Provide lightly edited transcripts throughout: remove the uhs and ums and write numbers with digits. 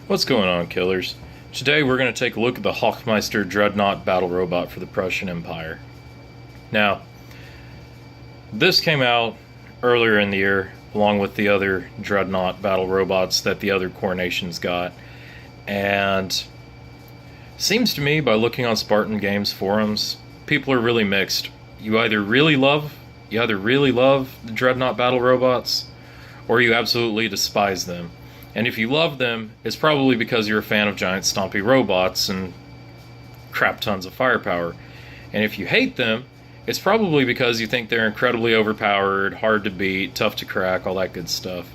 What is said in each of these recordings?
What's going on, killers? Today we're going to take a look at the Hochmeister Dreadnought battle robot for the Prussian Empire. Now, this came out earlier in the year, along with the other Dreadnought battle robots that the other core nations got, and seems to me, by looking on Spartan Games forums, people are really mixed. You either really love the Dreadnought battle robots, or you absolutely despise them. And if you love them, it's probably because you're a fan of giant stompy robots and crap tons of firepower. And if you hate them, it's probably because you think they're incredibly overpowered, hard to beat, tough to crack, all that good stuff.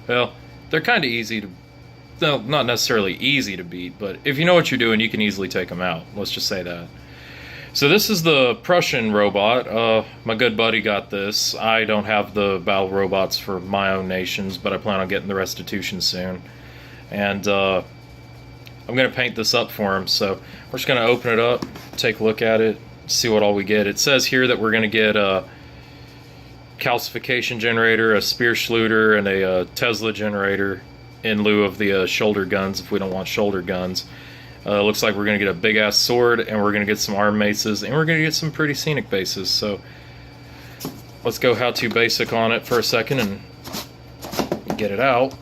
Well, they're kind of easy to... well, not necessarily easy to beat, but if you know what you're doing, you can easily take them out. Let's just say that. So this is the Prussian robot. My good buddy got this. I don't have the battle robots for my own nations, but I plan on getting the restitution soon. And I'm going to paint this up for him. So we're just going to open it up, take a look at it, see what all we get. It says here that we're going to get a calcification generator, a spear schluter, and a Tesla generator in lieu of the shoulder guns if we don't want shoulder guns. Looks like we're going to get a big-ass sword, and we're going to get some arm maces, and we're going to get some pretty scenic bases. So let's go how-to basic on it for a second and get it out.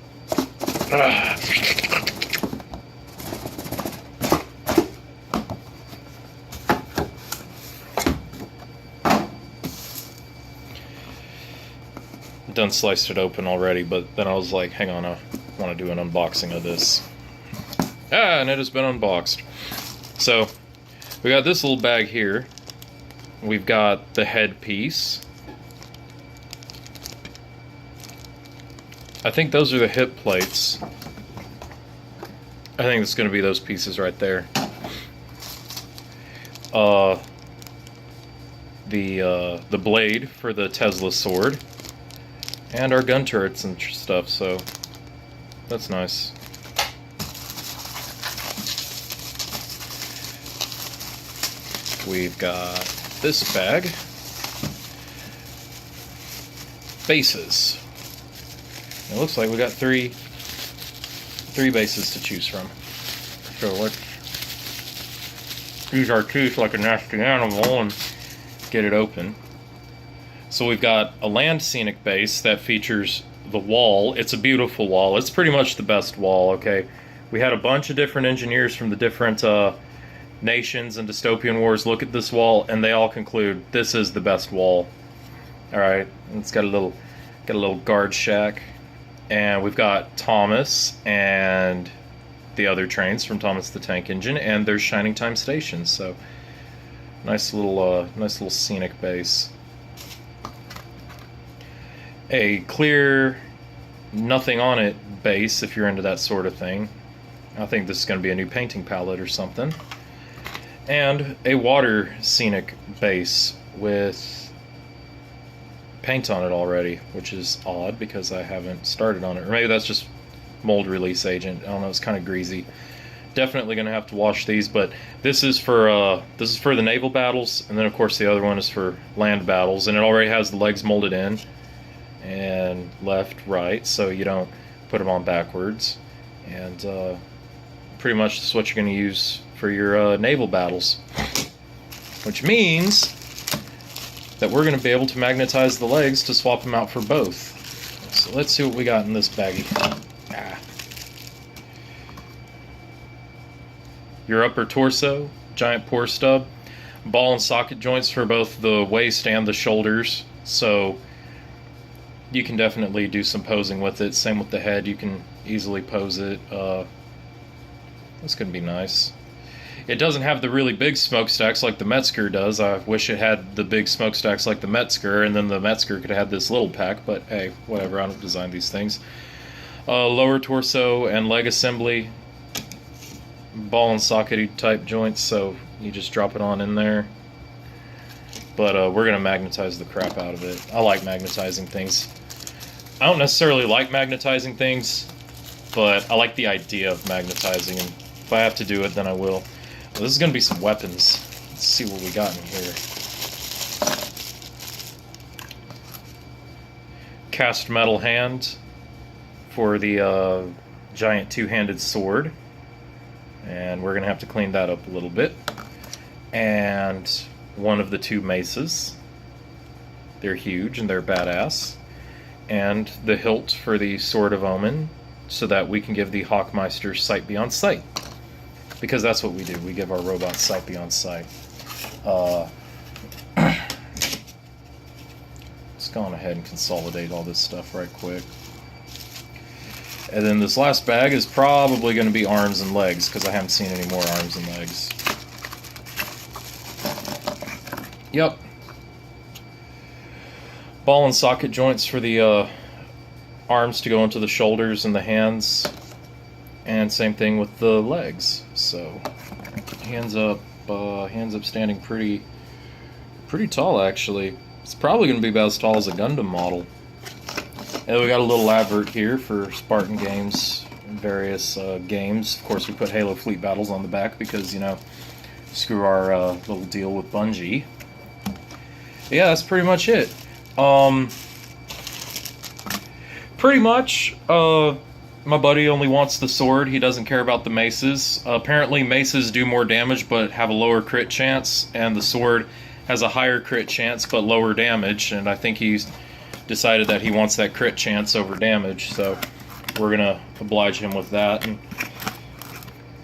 Done sliced it open already, but then I was like, hang on, I want to do an unboxing of this. And it has been unboxed. So, we got this little bag here. We've got the headpiece. I think those are the hip plates. I think it's going to be those pieces right there. The blade for the Tesla sword. And our gun turrets and stuff, so that's nice. We've got this bag. Bases. It looks like we got three bases to choose from. So let's use our teeth like a nasty animal and get it open. So we've got a land scenic base that features the wall. It's a beautiful wall. It's pretty much the best wall, okay? We had a bunch of different engineers from the different nations and dystopian wars look at this wall, and they all conclude this is the best wall. Alright, it's got a little guard shack, and we've got Thomas and the other trains from Thomas the Tank Engine, and there's Shining Time Station. So nice little scenic base. A clear, nothing on it base if you're into that sort of thing. I think this is going to be a new painting palette or something. And a water scenic base with paint on it already, which is odd because I haven't started on it. Or maybe that's just mold release agent. I don't know, it's kind of greasy. Definitely going to have to wash these, but this is for the naval battles, and then of course the other one is for land battles, and it already has the legs molded in, and left, right, so you don't put them on backwards. And pretty much this is what you're going to use for your naval battles, which means that we're going to be able to magnetize the legs to swap them out for both. So let's see what we got in this baggie. Your upper torso, giant pore stub, ball and socket joints for both the waist and the shoulders, so you can definitely do some posing with it. Same with the head, you can easily pose it. That's going to be nice. It doesn't have the really big smokestacks like the Metzger does. I wish it had the big smokestacks like the Metzger, and then the Metzger could have had this little pack, but hey, whatever, I don't design these things. Lower torso and leg assembly, ball and sockety type joints, so you just drop it on in there. But we're going to magnetize the crap out of it. I like magnetizing things. I don't necessarily like magnetizing things, but I like the idea of magnetizing, and if I have to do it, then I will. Well, this is going to be some weapons. Let's see what we got in here. Cast metal hand for the giant two-handed sword. and we're gonna have to clean that up a little bit. And one of the two maces, they're huge and they're badass, and the hilt for the Sword of Omen, so that we can give the Hochmeister sight beyond sight, because that's what we do. We give our robots sight beyond sight. Let's go on ahead and consolidate all this stuff right quick. And then this last bag is probably going to be arms and legs, because I haven't seen any more arms and legs. Yep. Ball and socket joints for the arms to go into the shoulders and the hands. And same thing with the legs. So, hands up standing pretty tall, actually. It's probably going to be about as tall as a Gundam model. And we got a little advert here for Spartan Games and various games. Of course, we put Halo Fleet Battles on the back because, you know, screw our little deal with Bungie. Yeah, that's pretty much it. Pretty much, my buddy only wants the sword. He doesn't care about the maces. Apparently, maces do more damage but have a lower crit chance, and the sword has a higher crit chance but lower damage, and I think he's decided that he wants that crit chance over damage, so we're gonna oblige him with that. And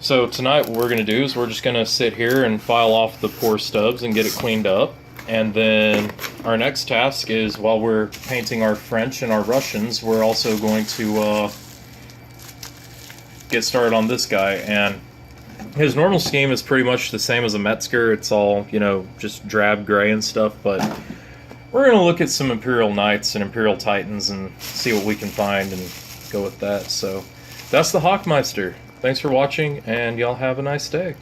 so tonight what we're gonna do is we're just gonna sit here and file off the poor stubs and get it cleaned up, and then our next task is, while we're painting our French and our Russians, we're also going to get started on this guy. And his normal scheme is pretty much the same as a Metzger. It's all, you know, just drab gray and stuff, but we're going to look at some Imperial Knights and Imperial Titans and see what we can find and go with that. So that's the Hochmeister. Thanks for watching, and y'all have a nice day.